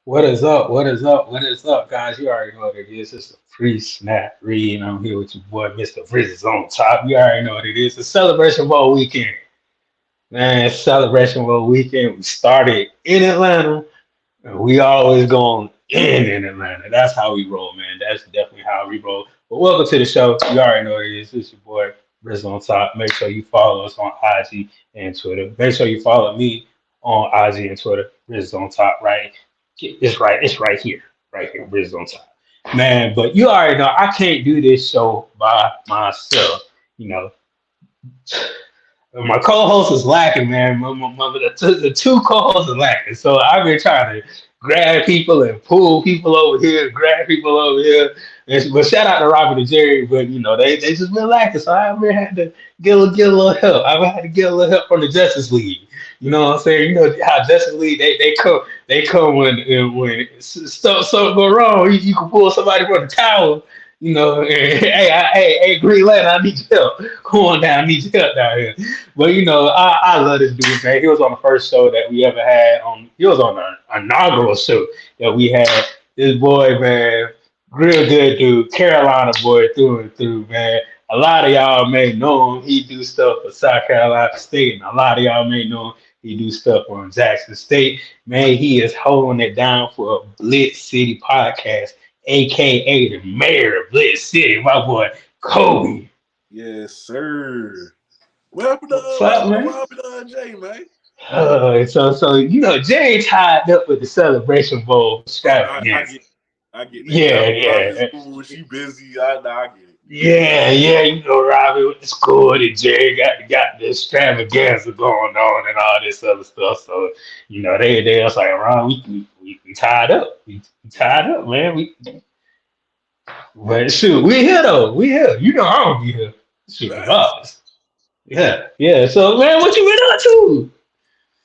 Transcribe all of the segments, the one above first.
What is up? What is up? What is up, guys? You already know what it is. It's a pre-snap read. I'm here with your boy, Mr. Bridges on top. You already know what it is. It's Celebration Bowl weekend. Man, it's Celebration Bowl weekend. We started in Atlanta, and we always going in Atlanta. That's how we roll, man. That's definitely how we roll. But welcome to the show. You already know what it is. It's your boy, Bridges on top. Make sure you follow us on IG and Twitter. Make sure you follow me on IG and Twitter. Bridges on top, right? It's right. It's right here. Bridges on top, man. But you already know I can't do this show by myself. You know, my co-host is lacking, man. The two co-hosts are lacking, so I've been trying to grab people and pull people over here, grab people over here. But shout out to Robert and Jerry, but they just been lacking, so I've been had to get a little help. I've had to get a little help from the Justice League. You know what I'm saying? You know how Justice League they come when stuff go wrong. You can pull somebody from the tower. Hey, Green Lantern, I need your help. Come on down, I need your help down here. But I love this dude, man. He was on the first show that we ever had. He was on the inaugural show that we had. This boy, man, real good dude, Carolina boy through and through, man. A lot of y'all may know him. He do stuff for South Carolina State, and a lot of y'all may know him. He do stuff for Jackson State. Man, he is holding it down for a Blitz City podcast, aka the mayor of Blitz City, my boy Kobe. Yes, sir. What happened to What's up, man? what happened to Jay, man? So Jay tied up with the Celebration Bowl Oh, I extravaganza. get it. I get it. Yeah, Robbie yeah, school, she busy. I get it. yeah. Robbie with the school and Jay got the extravaganza going on and all this other stuff. So they was like, Ron, we tied up. We tied up, man. But shoot, we here though. We here. I don't be here. Shoot, Facts. regardless. Yeah, yeah. So man, what you been up to?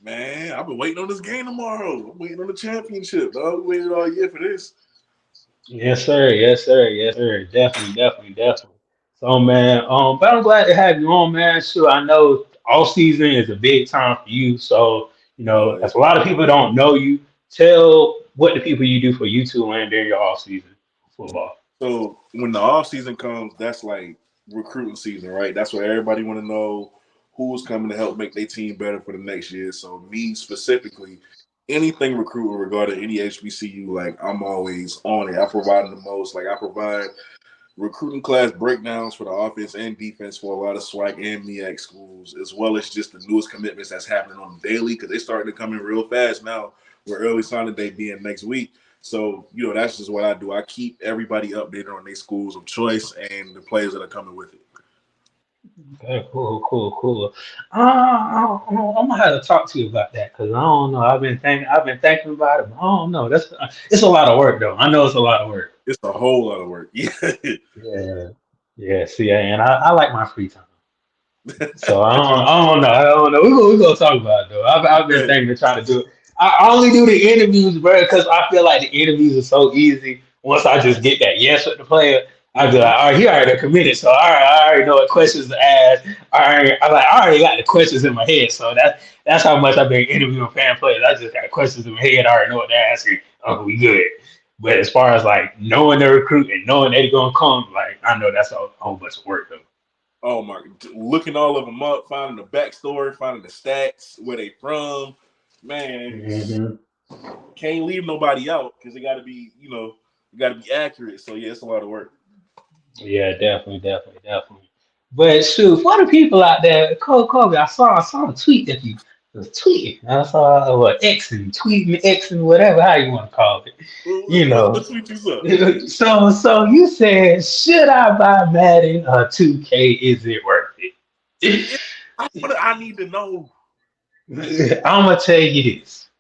Man, I've been waiting on this game tomorrow. I'm waiting on the championship, dog. Waited all year for this. Yes, sir. Yes, sir. Yes, sir. Definitely, definitely, definitely. So, man, but I'm glad to have you on, man. Sure, I know off season is a big time for you. So, Oh yeah. as a lot of people don't know you, tell what the people you do for YouTube and during your off season football. So when the off season comes, that's like recruiting season, right? That's what everybody want to know who's coming to help make their team better for the next year. So me specifically, anything recruiting regarding any HBCU, like I'm always on it. I provide the most. Like I provide recruiting class breakdowns for the offense and defense for a lot of SWAC and MEAC schools, as well as just the newest commitments that's happening on the daily because they starting to come in real fast now. With early signing day being next week. So, that's just what I do. I keep everybody updated on their schools of choice and the players that are coming with it. Okay, cool, cool, cool. I'm gonna have to talk to you about that because I don't know. I've been thinking about it. But I don't know. It's a lot of work though. I know it's a lot of work. It's a whole lot of work. Yeah. Yeah, yeah. See, and I like my free time. So I don't know. We gonna talk about it though. I've been Yeah. thinking to try to do it. I only do the interviews, bro, because I feel like the interviews are so easy. Once I just get that yes with the player, I be Mhm. like, all right, he already committed, so all right, I already know what questions to ask. All right, I already got the questions in my head, so that's how much I've been interviewing fan players. I just got questions in my head. I already know what they're asking. Oh, we good. But as far as like knowing the recruit and knowing they're gonna come, like I know that's a whole bunch of work though. Oh my! Looking all of them up, finding the backstory, finding the stats, where they from. Man, Hmm. can't leave nobody out because it got to be, you got to be accurate. So yeah, it's a lot of work. Yeah, definitely, definitely, definitely. But shoot, for the people out there, Kobe, I saw a tweet that you was tweeting. I saw what Xing, tweeting, Xing, whatever how you want to call it. You know. Let's switch this up. So you said, should I buy Madden 2K? Is it worth See, it? that's what I need to know. I'm gonna tell you this: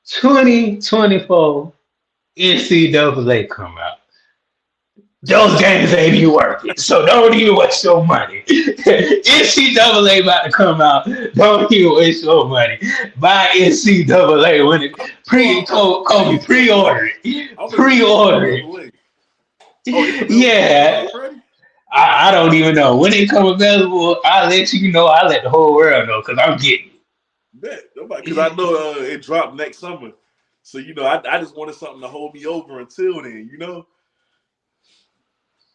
2024 NCAA come out. Those games ain't even worth it. So don't even waste your money. NCAA about to come out. Don't even waste your money. Buy NCAA when it Kobe Please tell me. pre-order it. I'm gonna see Pre-order it. NCAA. Oh, it's available on Amazon Yeah. already. I don't even know. When it come available, I'll let you know. I'll let the whole world know because I'm getting Bet, because I know it dropped next summer. So I just wanted something to hold me over until then.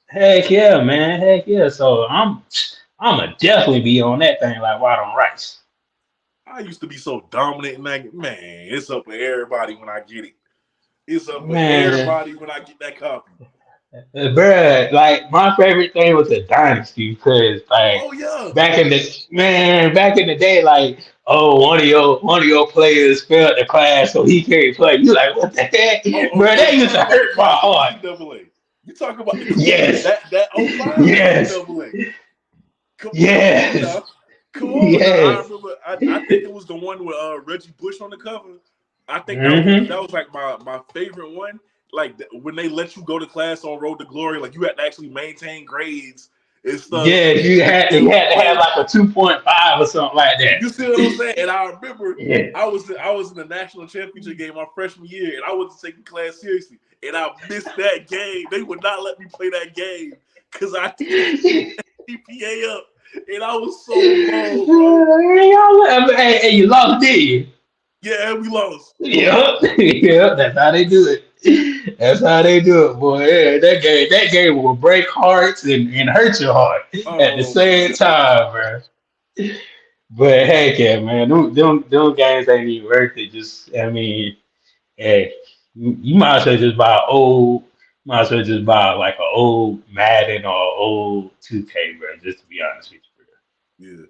Heck yeah, man. Heck yeah. So I'ma definitely be on that thing like white on rice. I used to be so dominant and like, man, it's up for everybody when I get it. It's up for Man, everybody when I get that copy. bruh, like my favorite thing was the dynasty because like Oh yeah. back in the day, like oh one of your players failed the class so he can't play. You like what the heck? Bro, Oh, that you used to talking about hurt my the heart. NCAA. You talking about the Yes, that '05 yes, NCAA. Come on yes, now. Come on now. I yes. remember I think it was the one with Reggie Bush on the cover. I think Hmm. that was like my favorite one. Like when they let you go to class on Road to Glory, like you had to actually maintain grades and stuff. Yeah, you And we had to have played. like a 2.5 or something like that. You see what I'm saying? And I remember Yeah. I was in the national championship game my freshman year, and I wasn't taking class seriously, and I missed that game. They would not let me play that game because I didn't GPA up, and I was so low, bro. Hey, you lost, did you? Yeah, we lost. Yep, yep. That's how they do it. That's how they do it, boy. Yeah, that game will break hearts and hurt your heart at the Oh my same god. time, bro. But heck yeah, man, them games ain't even worth it. Just, I mean, hey, you might as well just buy might as well just buy like an old Madden or old 2K, bro. Just to be honest with Yeah,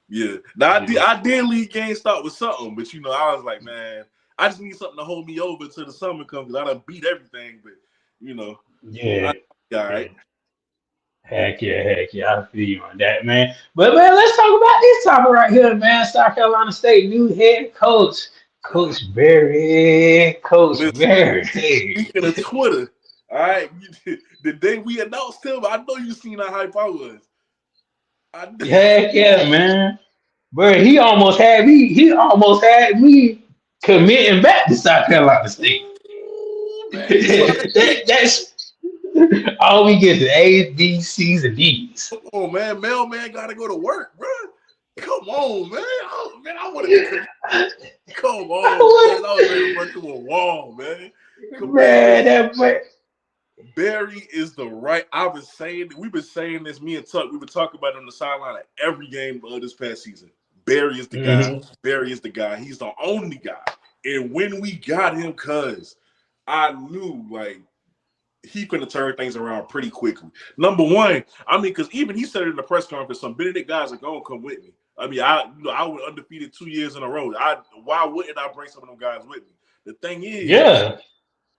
yeah. Now you, I did leave GameStop with something, but I was like, man, I just need something to hold me over till the summer comes. Because I done beat everything, but you know, yeah, I all yeah. right. Heck yeah, I feel you on that, man. But man, let's talk about this topic right here, man. South Carolina State new head coach, Coach Berry, Coach Listen, Berry. speaking of Twitter, all right, the day we announced him, I know you seen how hype I was. I Heck yeah, man. Bro, he almost had me committing back to South Carolina State. Ooh, man, you trying to get That's all we get: the A's, B's, C's, and D's. come on, man. Mailman got to go to work, bro. Come on, man. Man, I want to be committed. Come on, man. I was ready to run through a wall, man. Man, Listen, that boy. Barry is the right. We've been saying this. Me and Tuck, we were talking about it on the sideline at every game of this past season. Barry is the guy. Mhm. Barry is the guy. He's the only guy. And when we got him, cuz I knew like he could turn things around pretty quickly. Number one, I mean, because even he said it in the press conference, some Benedict guys are gonna come with me. I mean, I was undefeated 2 years in a row. Why wouldn't I bring some of them guys with me? The thing is, Yeah,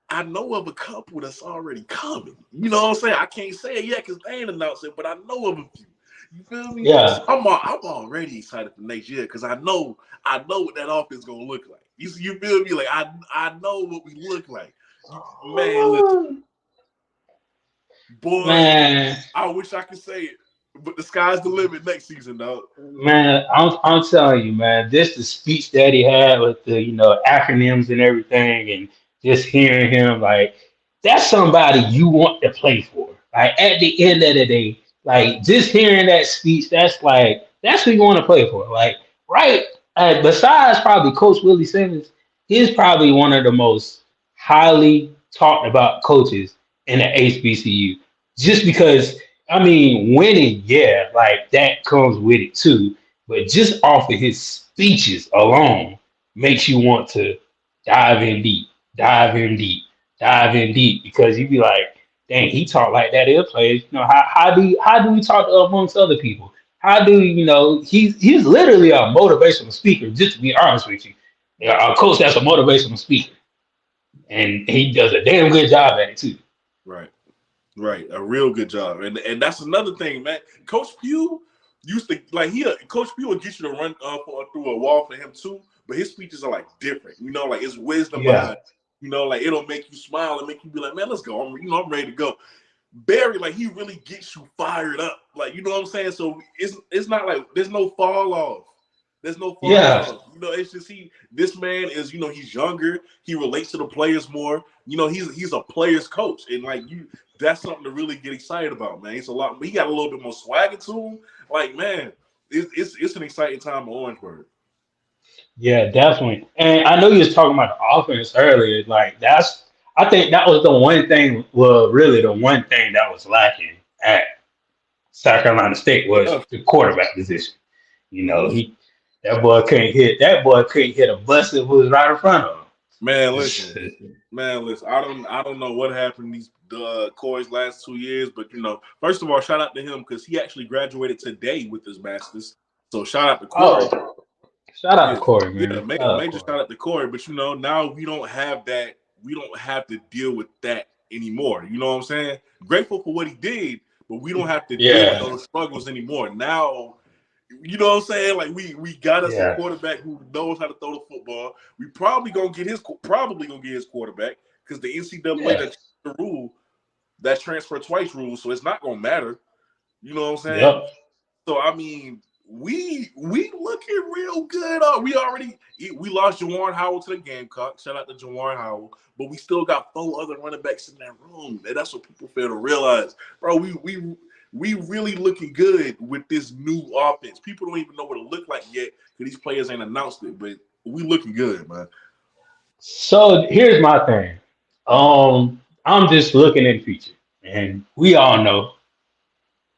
I know of a couple that's already coming. You know what I'm saying? I can't say it yet because they ain't announced it, but I know of a few. You feel me? yeah. So I'm already excited for next year because I know what that offense gonna look like. You feel me? Like I know what we look like. Man, listen, boy, Man, I wish I could say it, but the sky's the limit next season, dog. man, I'm telling you, man, this the speech that he had with the acronyms and everything, and just hearing him like that's somebody you want to play for. Like at the end of the day, like just hearing that speech, that's who you want to play for. Like right, besides probably Coach Willie Simmons, he's probably one of the most highly talked about coaches in the HBCU, just because. I mean, winning, yeah, like that comes with it too. But just off of his speeches alone makes you want to dive in deep, dive in deep, dive in deep because you be like, dang, he talk like that other players. How do we talk amongst other people? How do he's literally a motivational speaker, just to be honest with you. Yeah, a coach that's a motivational speaker. And he does a damn good job at it too. Right. Right, a real good job, and that's another thing, man. Coach Pugh used to like Coach Pugh will get you to run through a wall for him too, but his speeches are like different, like it's wisdom Yeah. behind, like it'll make you smile and make you be like, man, let's go. I'm ready to go. Barry, like he really gets you fired up, like you know what I'm saying. So it's not like there's no fall off. There's no fall Yeah. off. It's just this man is, he's younger. He relates to the players more. He's a player's coach. And that's something to really get excited about, man. It's a lot. He got a little bit more swagger to him. Like, man, it's an exciting time in Orangeburg. Yeah, definitely. And I know you was talking about the offense earlier. Like I think that was the one thing. Well, really, the one thing that was lacking at South Carolina State was Yeah. the quarterback position. You know, Mhm. he that boy couldn't hit. That boy couldn't hit a bus if it was right in front of Man, listen. him. Man, listen, I don't know what happened these Corey's last 2 years, but first of all, shout out to him because he actually graduated today with his masters. So shout out to Corey. Oh, shout out Yeah, to Corey, yeah, man. Shout out to major Corey. shout out to Corey. But now we don't have that. We don't have to deal with that anymore. You know what I'm saying? Grateful for what he did, but we don't have to deal with Yeah, those struggles anymore. Now, you know what I'm saying? Like we got us a yeah, quarterback who knows how to throw the football. We probably gonna get his quarterback because the NCAA yeah. that changed the rule, that transfer twice rule, so it's not gonna matter. You know what I'm saying? Yep. So I mean, we looking real good. We lost Jawan Howell to the Gamecocks. Shout out to Jawan Howell, but we still got 4 other running backs in that room, and that's what people fail to realize, bro. We really looking good with this new offense. People don't even know what it look like yet because these players ain't announced it, but we looking good, man. So here's my thing. I'm just looking in the future, and we all know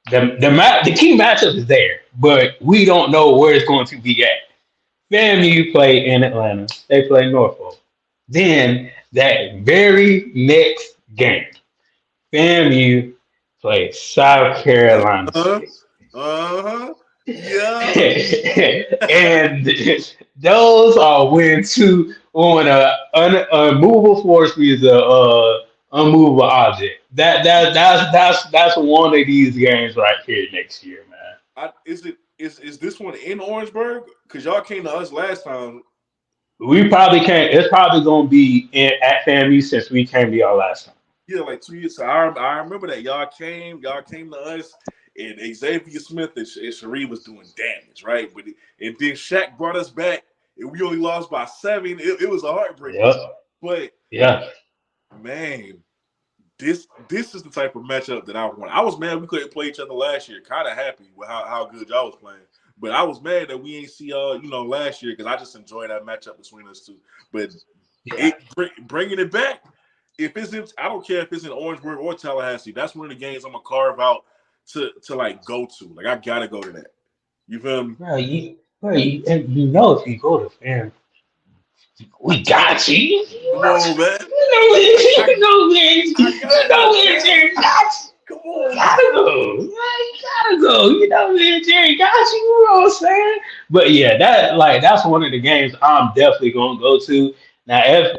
the key matchup is there, but we don't know where it's going to be at. FAMU play in Atlanta. They play Norfolk. Then that very next game, FAMU play South Carolina Uh State. huh. Yeah. And those are when two on a unmovable force is a unmovable object. That's one of these games right here next year, man. Is this one in Orangeburg? Because y'all came to us last time. We probably can't. It's probably going to be at FAMU since we came to y'all last time. Yeah, like 2 years. So I remember that y'all came to us, and Xavier Smith and Sheree was doing damage, right? And then Shaq brought us back, and we only lost by 7. It was a heartbreaker. Yep. But Yeah. man, this is the type of matchup that I want. I was mad we couldn't play each other last year. Kind of happy with how good y'all was playing. But I was mad that we ain't see last year because I just enjoyed that matchup between us two. But Yeah. bringing it back, if it's in, I don't care if it's in Orangeburg or Tallahassee. That's one of the games I'm gonna carve out to like go to. Like I gotta go to that. You feel me? And you know if you go to FAMU, we got you. Come on, man. You know, man. I You gotta know, go, man. man. Jerry got you. Come You on, man. gotta go. Man, you gotta go. You know, man. Jerry got you. You know what I'm saying? But yeah, that's one of the games I'm definitely gonna go to. Now, if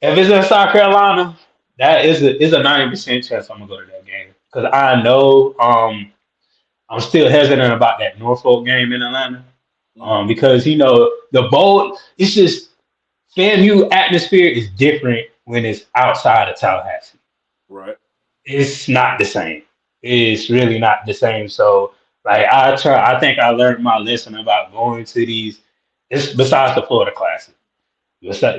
it's in South Carolina, that is a 90% chance I'm gonna go to that game because I know I'm still hesitant about that Norfolk game in Atlanta. Mm-hmm. Because the bowl, it's just FAMU atmosphere is different when it's outside of Tallahassee. Right. It's not the same. It's really not the same. So like I think I learned my lesson about going to these. It's besides the Florida Classic,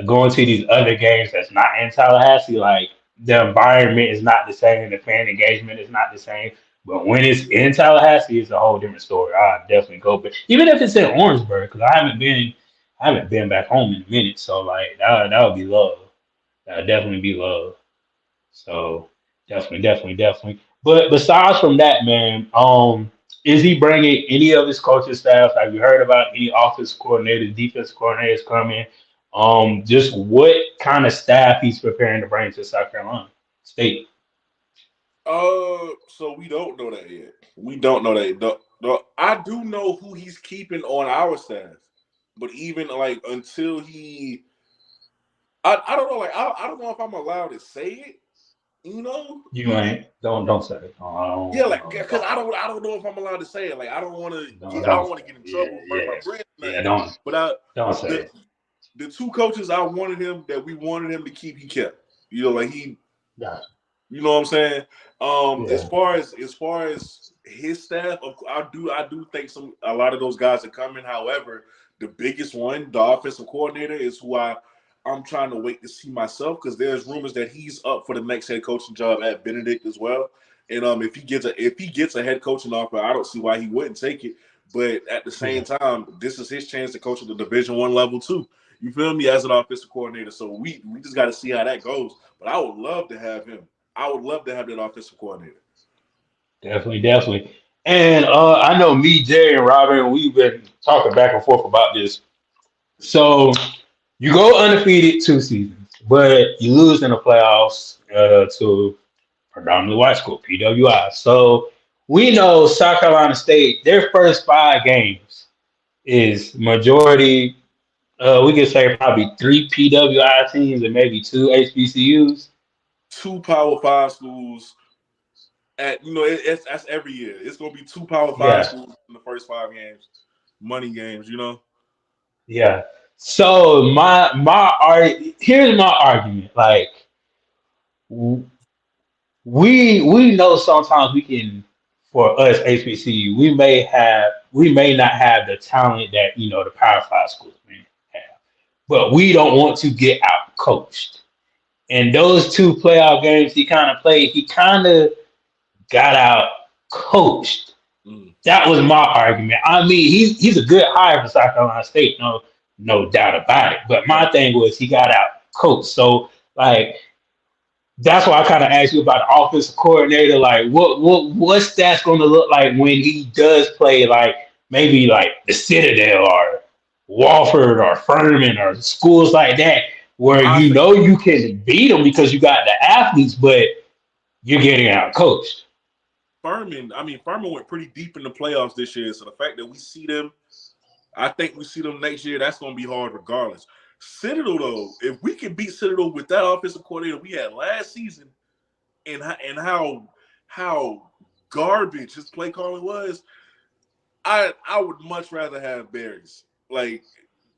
going to these other games that's not in Tallahassee. Like the environment is not the same, the fan engagement is not the same. But when it's in Tallahassee, it's a whole different story. I definitely go, but even if it's in Orangeburg, because I haven't been back home in a minute. So like that would be love. That would definitely be love. So definitely. But besides from that, man, is he bringing any of his coaching staff? Have you heard about any offense coordinators, defense coordinators coming? Just what kind of staff he's preparing to bring to South Carolina State? So we don't know that yet. We don't know that. I do know who he's keeping on our staff, but even like until I don't know. Like I don't know if I'm allowed to say it. You know? You ain't don't say it. Yeah, like because I don't know if I'm allowed to say it. Like I don't want to Don't say get in it. Yeah, trouble, burn my yeah, bread, yeah. nothing. But Don't say the it. the 2 coaches we wanted him to keep, he kept. Like he, Yeah, you know what I'm saying? As yeah, far as his staff, I do think a lot of those guys are coming. However, the biggest one, the offensive coordinator, is who I'm trying to wait to see myself because there's rumors that he's up for the next head coaching job at Benedict as well. And if he gets a head coaching offer, I don't see why he wouldn't take it. But at the same time, this is his chance to coach at the Division I level too. You feel me? As an offensive coordinator, so we just got to see how that goes. But I would love to have him. I would love to have that offensive coordinator. Definitely, definitely. And I know me, Jay, and Robin, we've been talking back and forth about this. So you go undefeated 2 seasons, but you lose in the playoffs to predominantly white school, PWI. So we know South Carolina State, their first 5 games is majority, we could say probably 3 PWI teams and maybe 2 HBCUs. 2 Power 5 schools that's every year. It's gonna be 2 Power 5 Yeah, schools in the first 5 games, money games. yeah. So here's my argument. Like we know sometimes we can, for us HBCU, we may not have the talent that the Power 5 schools may have, but we don't want to get out coached. And those 2 playoff games he kind of played, he kind of got out coached. Mm. That was my argument. I mean, he's a good hire for South Carolina State, no doubt about it. But my thing was he got out coached. So like that's why I kind of asked you about the offensive coordinator. Like, what's that's going to look like when he does play, like maybe like the Citadel or Wofford or Furman or schools like that, where I think you can beat them because you got the athletes, but you're getting out coached. Furman went pretty deep in the playoffs this year. So the fact that we see them, I think we see them next year. That's going to be hard regardless. Citadel, though, if we can beat Citadel with that offensive coordinator we had last season, and how garbage his play calling was, I would much rather have Barry's. Like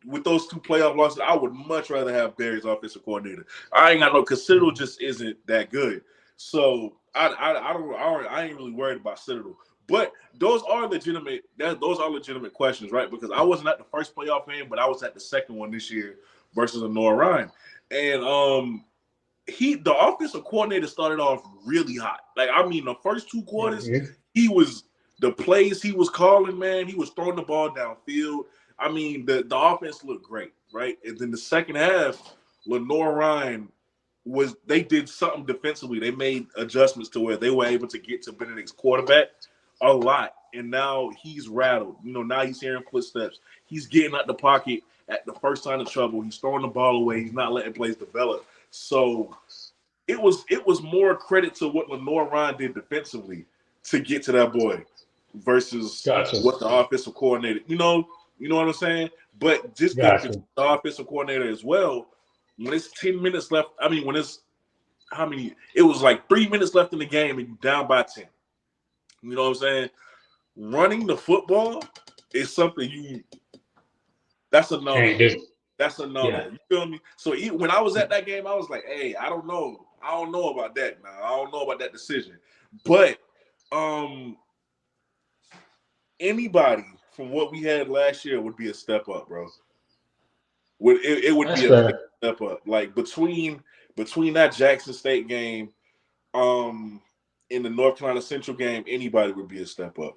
with those 2 playoff losses, I would much rather have Barry's offensive coordinator. I ain't got no because Citadel just isn't that good. So I ain't really worried about Citadel. But those are legitimate. Those are legitimate questions, right? Because I wasn't at the first playoff game, but I was at the second one this year versus Lenore Ryan, and the offensive coordinator started off really hot. Like the first 2 quarters, Mhm. the plays he was calling, man, he was throwing the ball downfield. The offense looked great, right? And then the second half, Lenore Ryan they did something defensively. They made adjustments to where they were able to get to Benedict's quarterback a lot. And now he's rattled. Now he's hearing footsteps. He's getting out the pocket at the first sign of trouble. He's throwing the ball away. He's not letting plays develop. So it was more credit to what Lenore Ryan did defensively to get to that boy versus Gotcha. what the offensive coordinator, you know what I'm saying? But just the Gotcha. offensive coordinator as well, when it's 10 minutes left, when it's how many? It was like 3 minutes left in the game and you're down by 10. You know what I'm saying? Running the football is something that's a no-no. That's a no-no. Yeah. You feel me? So when I was at that game, I was like, hey, I don't know. I don't know about that now. I don't know about that decision. But anybody from what we had last year would be a step up, bro. It would That's be a big fair. step up. Like between that Jackson State game, in the North Carolina Central game, anybody would be a step up.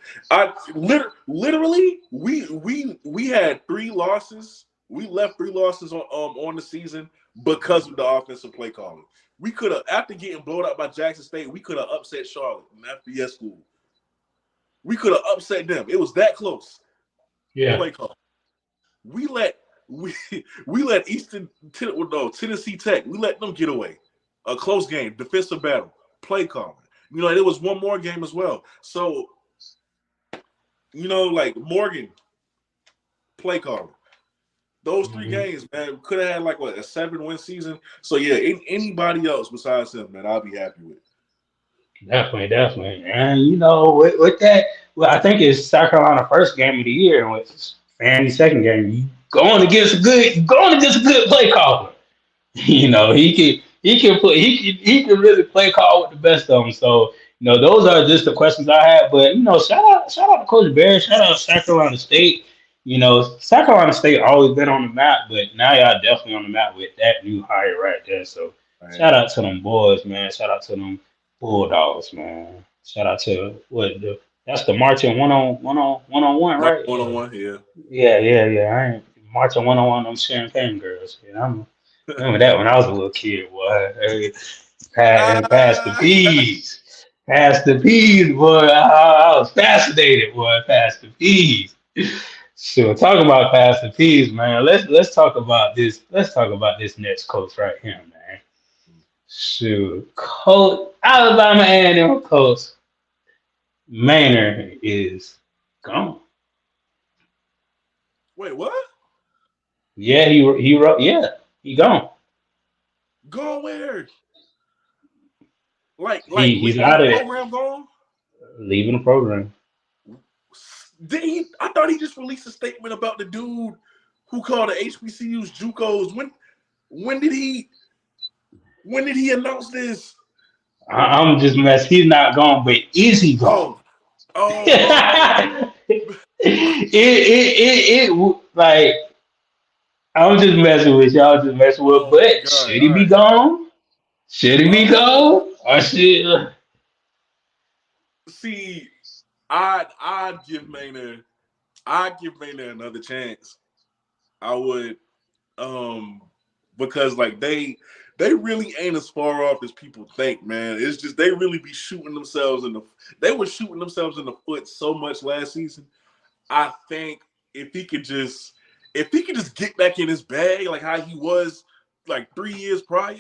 Literally, we had 3 losses. We left 3 losses on the season because of the offensive play calling. We could have, after getting blown out by Jackson State, we could have upset Charlotte, an FBS school. We could have upset them. It was that close. Yeah. Play call. We let Tennessee Tech. We let them get away. A close game, defensive battle, play calling. There was one more game as well. So, like Morgan, play calling. Those 3 games, man, could have had like a 7-win season. So yeah, anybody else besides him, man, I'll be happy with. Definitely. And with that, well, I think it's South Carolina first game of the year, and with Fanny's second game, you going against a good play caller. He can really play call with the best of them. So those are just the questions I had. But shout out to Coach Bear, shout out to South Carolina State. South Carolina State always been on the map, but now y'all definitely on the map with that new hire right there. So shout out to them boys, man. Shout out to them Bulldogs, man. Shout out to That's the marching one on one, Mark right? one on Yeah. one, yeah. Yeah. I ain't marching one on one. I'm Sharon Kane girls. Yeah, I remember that when I was a little kid. Boy, hey, pass the Ah, peas, pass the peas, boy. I was fascinated, boy. Pass the peas. So talk about pass the peas, man. Let's talk about this. Let's talk about this next coach right here, man. Shoot, coach Alabama A&M coach Maynard is gone. wait, what? Yeah, he wrote. Yeah, he gone. Gone where? Like He's leaving the out of it, program gone? leaving the program. Did he? I thought he just released a statement about the dude who called the HBCUs JUCOs. When did he? When did he announce this? I'm just mess. He's not gone, but is he gone? Oh, oh, it, like I'm just messing with y'all. Just messing with. oh my But God! should All he be right. gone? Should he be Uh, gone? Or should? see, I'd give Maynard another chance. I would, um, because like they really ain't as far off as people think, man. It's just they really be shooting themselves in the. They were shooting themselves in the foot so much last season. I think if he could just get back in his bag like how he was like 3 years prior,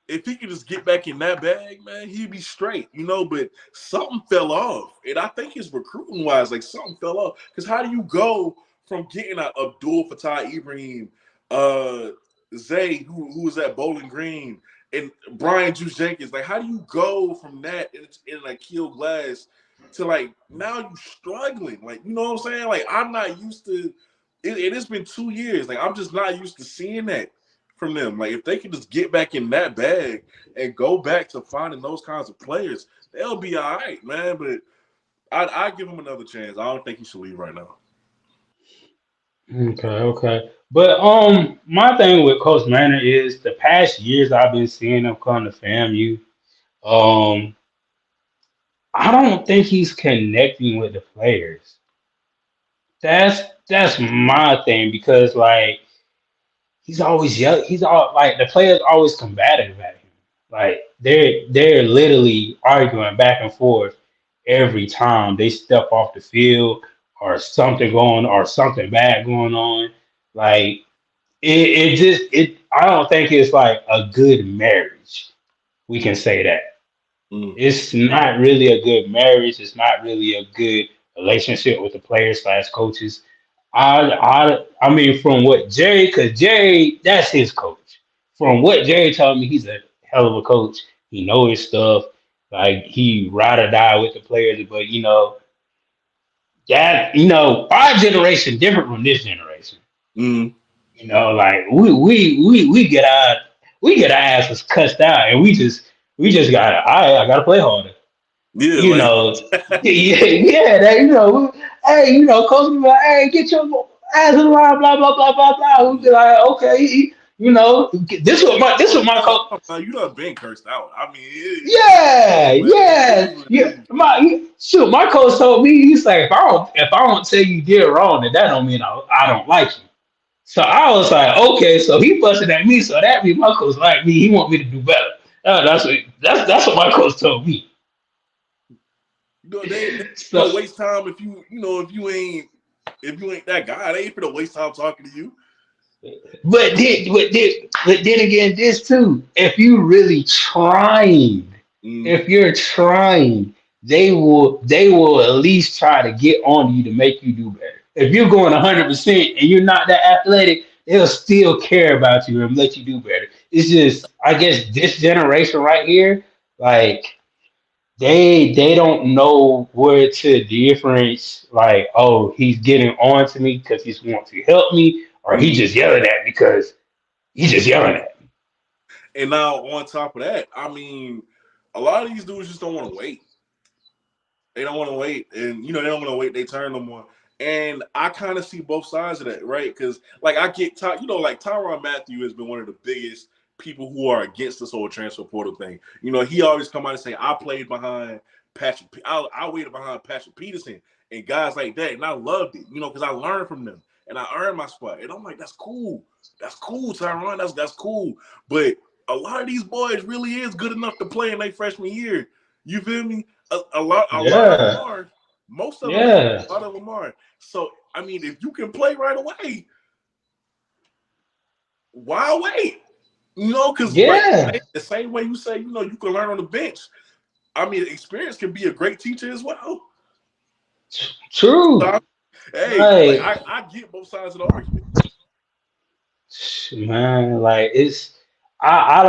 if he could just get back in that bag, man, he'd be straight, you know. But something fell off, and I think his recruiting wise, like something fell off. Because how do you go from getting a Abdul Fattah Ibrahim, uh, Zay, who was at Bowling Green, and Brian Juice Jenkins? Like, how do you go from that in like Akil Glass to like now you struggling? Like, you know what I'm saying? Like, I'm not used to it. It's been 2 years. Like, I'm just not used to seeing that from them. Like if they can just get back in that bag and go back to finding those kinds of players, they'll be all right, man. But I'd give him another chance. I don't think he should leave right now. Okay. But my thing with Coach Manor is the past years I've been seeing him come to FAMU. Um, I don't think he's connecting with the players. That's my thing because like he's always yelling. He's all like the players always combative at him. Like they're literally arguing back and forth every time they step off the field or something bad going on. Like it I don't think it's like a good marriage. We can say that. Mm. It's not really a good marriage. It's not really a good relationship with the players slash coaches. I mean, from what Jerry, because Jerry, that's his coach. From what Jerry told me, he's a hell of a coach. He knows his stuff. Like he ride or die with the players. But our generation different from this generation. Mm. Like we get our asses cussed out, and we just gotta I gotta play harder. Yeah, you like know, yeah, hey, coach be like, hey, get your ass in the line, blah blah blah blah blah. We be like, okay, this what my coach. you done been cursed out. I mean, Yeah, man, it yeah, is what it yeah. is. Shoot, my coach told me he's like, if I don't tell you did wrong, then that don't mean I don't like you. So I was like, okay, so he busted at me, so that means my coach like me. He want me to do better. That's what my coach told me. They So gonna waste time if you ain't that guy. They ain't gonna waste time talking to you. But then again, this too. Mm. If you're trying, they will at least try to get on you to make you do better. If you're going 100% and you're not that athletic, they'll still care about you and let you do better. It's just, I guess, this generation right here, like they don't know where to difference. Like, oh, he's getting on to me because he's want to help me, or he Mm. just yelling at me because he's just yelling at me. And now on top of that, I mean, a lot of these dudes just don't want to wait. They don't want to wait, and they don't want to wait. They turn no more. And I kind of see both sides of that, right? Because like I get, like Tyrann Mathieu has been one of the biggest people who are against this whole transfer portal thing. He always come out and say, "I played behind I waited behind Patrick Peterson and guys like that, and I loved it, because I learned from them and I earned my spot. And I'm like, that's cool, Tyron, that's cool. But a lot of these boys really is good enough to play in their freshman year. You feel me? A lot of them are. Most of them, a lot of them are. So I mean, if you can play right away, why wait? Because the same way you say, you can learn on the bench. I mean, experience can be a great teacher as well. True. So, I get both sides of the argument. Man, like I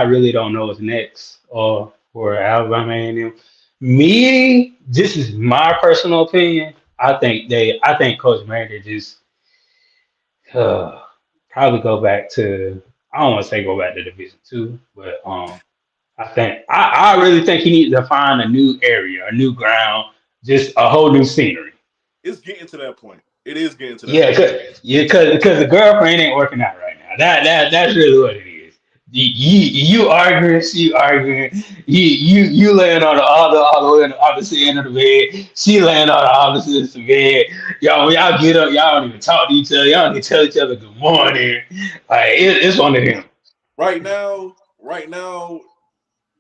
really don't know what's next for Alabama A&M. Me, this is my personal opinion. I think Coach Maynor just probably go back to, I don't want to say go back to Division II, but I really think he needs to find a new area, a new ground, just a whole new scenery. It's getting to that point. It is getting to that point. Because the girlfriend ain't working out right now. That's really what it is. You arguing, she arguing, you laying on all the way on the opposite end of the bed, she laying on the opposite end of the bed. Y'all get up, y'all don't even talk to each other, y'all don't even tell each other good morning. Like it's one of them. Right now,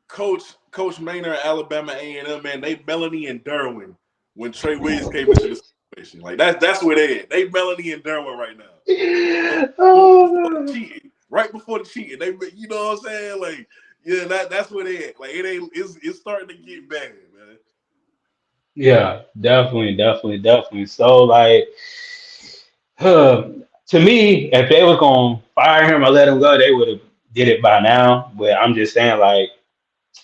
Coach Maynor at Alabama A&M, man, they Melanie and Derwin when Trey Williams came into the situation. Like that's where they at. They Melanie and Derwin right now. Right before the cheating, they, you know what I'm saying? Like, yeah, that's where they at. Like, it's starting to get better, man. Yeah, definitely. So, like, to me, if they was gonna fire him or let him go, they would have did it by now. But I'm just saying, like,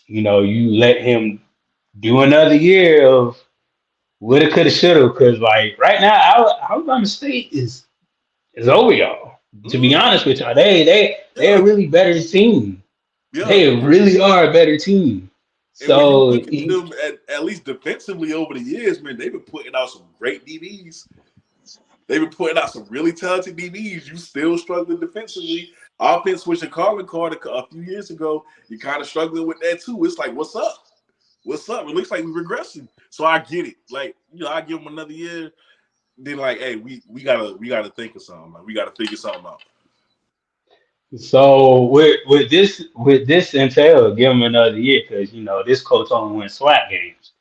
you let him do another year of woulda, coulda, shoulda. Because, like, right now, Alabama State is over y'all. To be honest with y'all, they're a really better team. Yeah. They really are a better team. And so when you look at them at least defensively over the years, man, they've been putting out some great DBs. They've been putting out some really talented DBs. You still struggling defensively. Offense, which a calling card a few years ago, you kind of struggling with that too. It's like, what's up? What's up? It looks like we're regressing. So I get it. Like, I give them another year. Then like, hey, we gotta think of something. Like, we gotta figure something out. So with this entail, give him another year because this coach only wins SWAC games.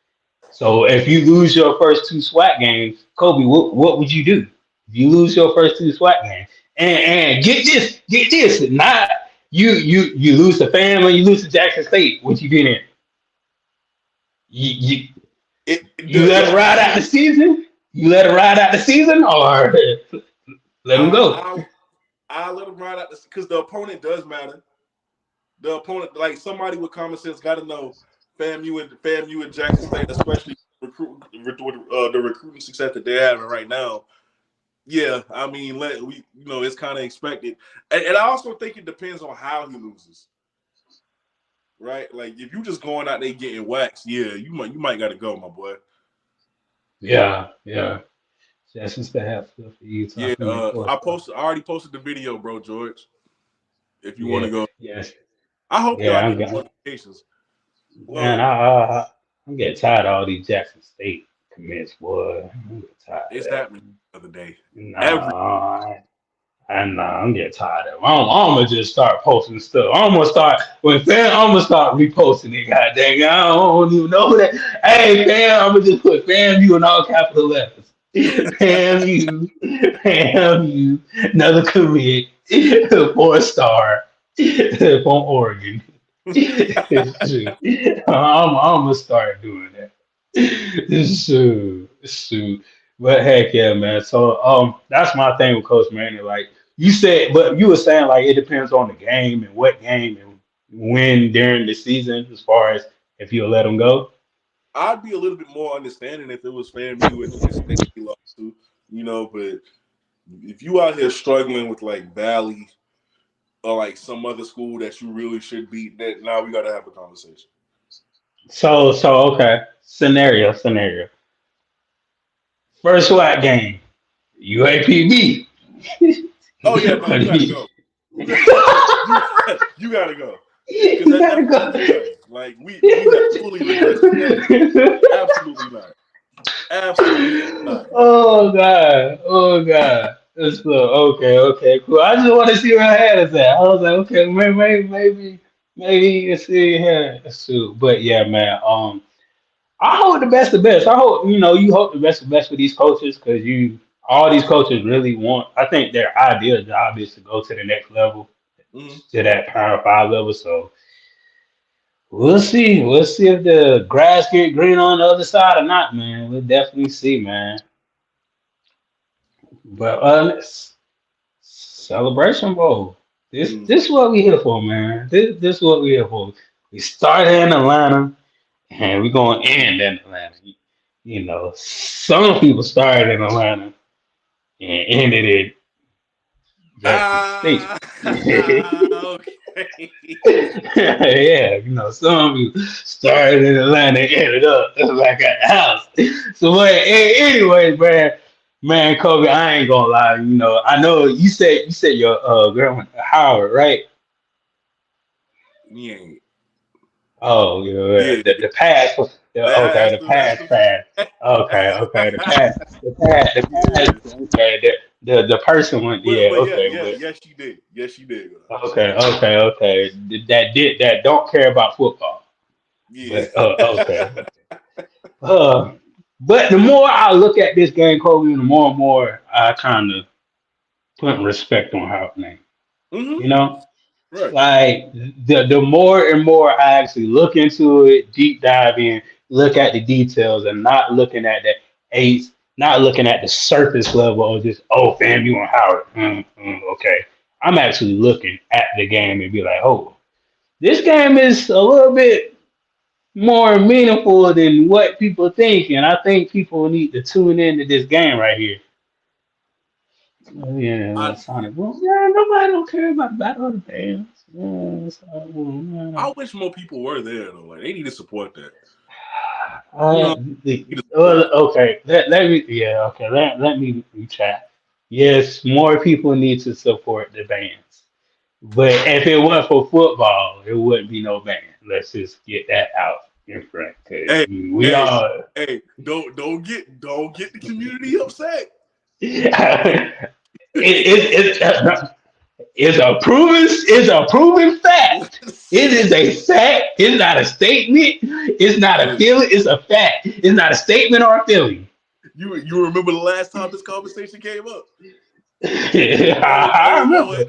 So if you lose your first 2 SWAC games, Kobe, what would you do if you lose your first 2 SWAC games? And get this, not you lose to family, you lose to Jackson State. What you did in? You let it ride out the season. You let it ride out the season, or let him go. I let him ride out because the opponent does matter. The opponent, like somebody with common sense, got to know FAMU and Jackson State, especially the recruiting success that they're having right now. Yeah, I mean, it's kind of expected, and I also think it depends on how he loses. Right, like if you just going out there getting waxed, yeah, you might got to go, my boy. Yeah. That's just the half stuff for you. Yeah, I already posted the video, bro, George. If you want to go, yes. I hope y'all get notifications. Man, I'm getting tired of all these Jackson State commits, boy. I'm getting tired. It's happening the other day. I'm getting tired of it. I'm gonna just start posting stuff. I'm gonna start reposting it. God dang, I don't even know that. Hey, fam, I'm gonna just put FAMU in all capital letters. FAMU, another commit, 4-star from Oregon. I'm gonna start doing that. Shoot. But heck yeah, man. So that's my thing with Coach Maynor. Like you said, but you were saying like it depends on the game and what game and when during the season, as far as if you'll let them go. I'd be a little bit more understanding if it was FAMU and State lost to, but if you out here struggling with like Valley or like some other school that you really should beat, that now we gotta have a conversation. So okay. Scenario. First SWAC game, UAPB. Oh yeah, no, you gotta go. You gotta go. You gotta go. Like we have fully regressed from that. Absolutely not. Absolutely not. Oh God. Oh God. That's cool. Okay, cool. I just want to see where her head is at. I was like, okay, maybe you can see her. Shoot. But yeah, man. I hope the best of the best. I hope you hope the best of the best for these coaches because all these coaches really want. I think their ideal job is to go to the next level, Mhm. to that Power Five level. So we'll see. We'll see if the grass get green on the other side or not, man. We'll definitely see, man. But Celebration Bowl. Mhm. This is what we here for, man. This is what we here for. We started in Atlanta and we're gonna end in Atlanta. Some people started in Atlanta and ended in Jackson State. Ah, okay. Yeah, some people started in Atlanta and ended up like a house. So, but anyways, man, Kobe, I ain't gonna lie. I know you said your girl went to Howard, right? We ain't. Oh, Yeah, the pass. Okay, that's the pass. the Okay, the pass. Okay, the person went. Yeah, but yeah, okay, yeah, but yes, she did. Yes, she did. okay. That don't care about football. Yeah. But okay. Uh, but the more I look at this game, Kobe, the more and more I kind of put respect on Howard name. Hmm. You know, Right. like the more and more I actually look into it, deep dive in, look at the details, and not looking at the aids, not looking at the surface level of just fam, you on Howard. Okay, I'm actually looking at the game and be like, oh, this game is a little bit more meaningful than what people think, and I think people need to tune into this game right here. Yeah, I Sonic. Well, yeah, nobody don't care about the battle of the bands. Yeah, so, yeah. I wish more people were there though. Like they need to support that. You Uh, know, they need to support that. okay. Let me. Yeah. Okay. Let me chat. Yes, more people need to support the bands, but if it wasn't for football, it wouldn't be no band. Let's just get that out in front because Hey, we hey, all. hey! Don't get the community upset. It, it's a proven fact. It is a fact. It's not a statement. It's not a Hey, feeling. It's a fact. It's not a statement or a feeling. you remember the last time this conversation came up? I remember.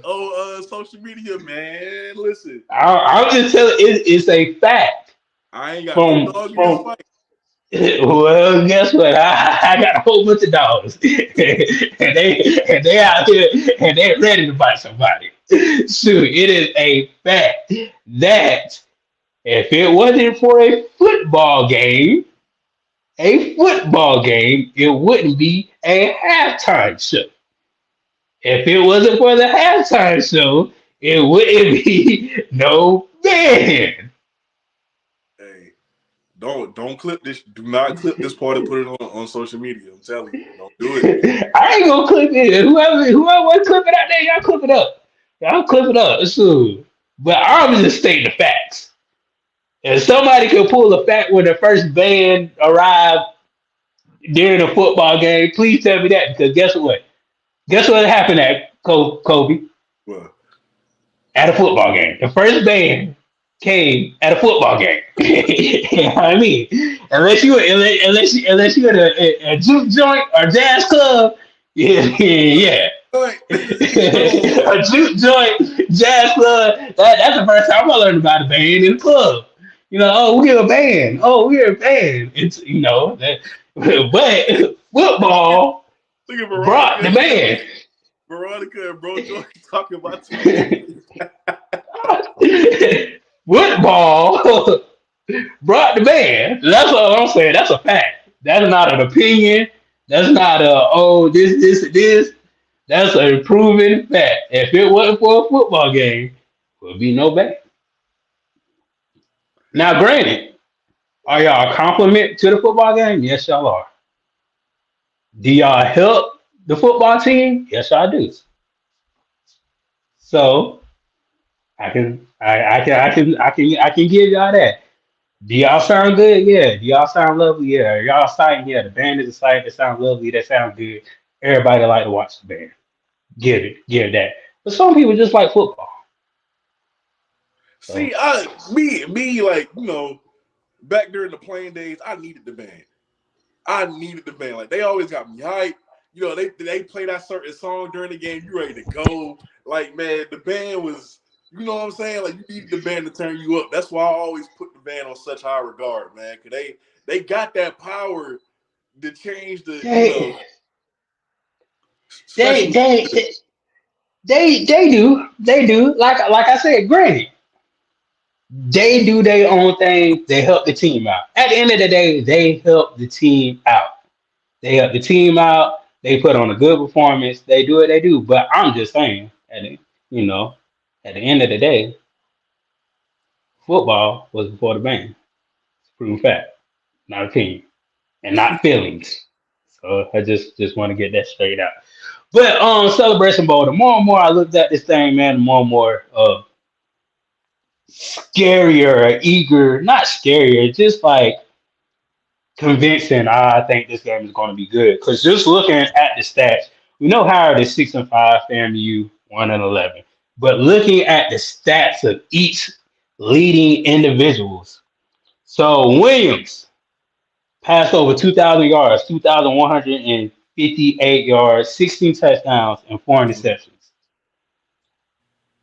Social media, man. Listen, I'm just telling. It's a fact. I ain't got no From dog in this from. fight. Well, guess what? I got a whole bunch of dogs, and they out here and they're ready to bite somebody. Shoot, it is a fact that if it wasn't for a football game, it wouldn't be a halftime show. If it wasn't for the halftime show, it wouldn't be no band. Hey, don't clip this. Do not clip this part and put it on social media. I'm telling you, don't do it. I ain't gonna clip it. Whoever want to clip it out there, y'all clip it up. Y'all clip it up. So, but I'm just stating the facts. If somebody could pull a fact when the first band arrived during a football game, please tell me that because guess what? Guess what happened at Kobe Well, at a football game? The first band came at a football game. You know what I mean? Unless you at a juke joint or jazz club, yeah, yeah. right. A juke joint, jazz club. That's the first time I learned about a band in the club. We're a band. Oh, we're a band. It's that, but football Look at brought the band. Veronica and Bro Joy talking about two. Football brought the band. That's what I'm saying. That's a fact. That's not an opinion. That's not this. That's a proven fact. If it wasn't for a football game, there would be no band. Now, granted, are y'all a compliment to the football game? Yes, y'all are. Do y'all help the football team? Yes, y'all do. So I can give y'all that. Do y'all sound good? Yeah. Do y'all sound lovely? Yeah. Are y'all excited? Yeah. The band is excited. They sound lovely. They sound good. Everybody like to watch the band. Give that. But some people just like football. So See, me, like back during the playing days, I needed the band. I needed the band. Like they always got me hyped. They play that certain song during the game. You ready to go? Like man, the band was. You know what I'm saying? Like you needed the band to turn you up. That's why I always put the band on such high regard, man. Cause they got that power to change they they especially. they they do. Like I said, granted, they do their own thing. They help the team out. At the end of the day, they help the team out. They help the team out. They put on a good performance. They do what they do. But I'm just saying, you know, at the end of the day, football was before the band. It's a proven fact, not opinion, and not feelings. So I just want to get that straight out. But Celebration Bowl, the more and more I looked at this thing, man, the more and more scarier, eager, not scarier, just like convincing. I think this game is going to be good because just looking at the stats, we know Howard is 6-5, FAMU 1-11, but looking at the stats of each leading individuals, so Williams passed over 2,000 yards, 2,158 yards, 16 touchdowns, and 4 interceptions.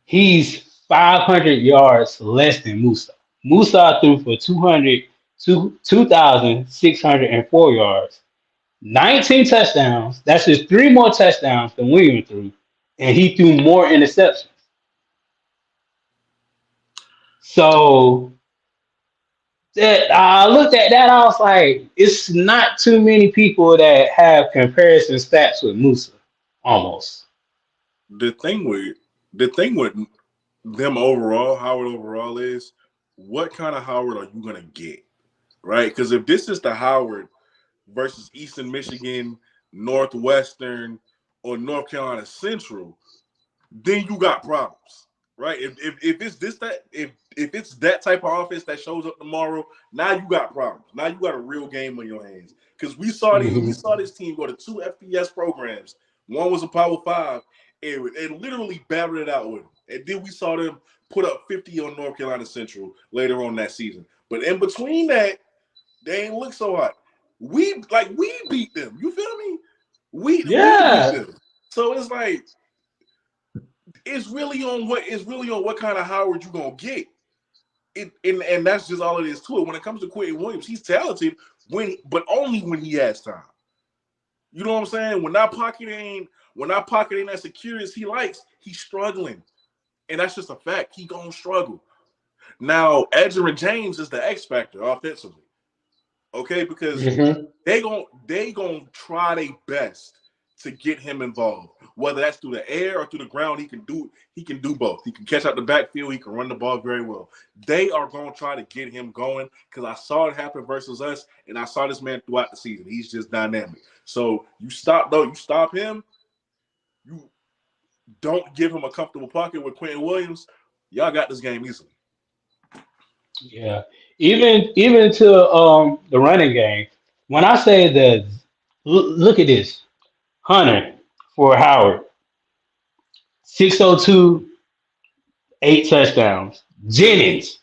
He's 500 yards less than Musa. Musa threw for 2,604 yards, 19 touchdowns. That's just three more touchdowns than William threw, and he threw more interceptions. So that I looked at that, I was like, it's not too many people that have comparison stats with Musa, almost. the thing with the thing with them overall, Howard overall is what kind of Howard are you gonna get, right? Because if this is the Howard versus Eastern Michigan, Northwestern, or North Carolina Central, then you got problems, right? If it's this that if it's that type of offense that shows up tomorrow, now you got problems. Now you got a real game on your hands because we Mhm. saw this team go to two FBS programs. One was a Power Five, and literally battled it out with them. And then we saw them put up 50 on North Carolina Central later on that season. But in between that, they ain't look so hot. We beat them. You feel me? We beat Yeah, them. So it's like it's really on what kind of Howard you gonna get. And that's just all it is to it. When it comes to Quentin Williams, he's talented but only when he has time. You know what I'm saying? When that pocket ain't as secure as he likes, he's struggling. And that's just a fact. He gonna struggle. Now, Edgerrin James is the X factor offensively. Okay, because hmm they gonna try their best to get him involved. Whether that's through the air or through the ground, he can do both. He can catch out the backfield, he can run the ball very well. They are gonna try to get him going because I saw it happen versus us, and I saw this man throughout the season. He's just dynamic. So you stop him, you don't give him a comfortable pocket with Quentin Williams, y'all got this game easily. yeah. Even to the running game. When I say that, look at this. Hunter for Howard, 602, 8 touchdowns. Jennings,